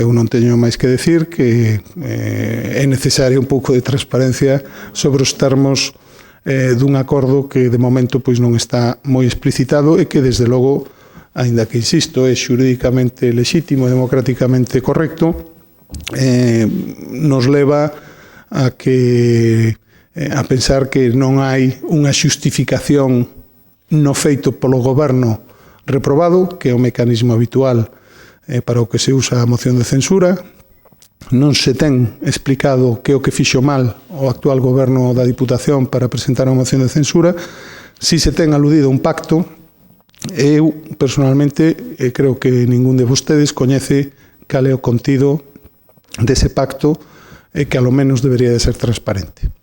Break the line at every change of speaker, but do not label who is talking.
eu non teño máis que decir que é necesario un pouco de transparencia sobre os termos dun acordo que de momento pois non está moi explicitado e que desde logo, aínda que insisto, é xurídicamente lexítimo e democráticamente correcto, nos leva a pensar que non hai unha xustificación no feito polo goberno reprobado, que é o mecanismo habitual para o que se usa a moción de censura. Non se ten explicado que é o que fixo mal o actual goberno da Diputación para presentar a moción de censura. Si se ten aludido un pacto, eu personalmente creo que ningún de vostedes coñece cal é o contido dese pacto e que alo menos debería de ser transparente.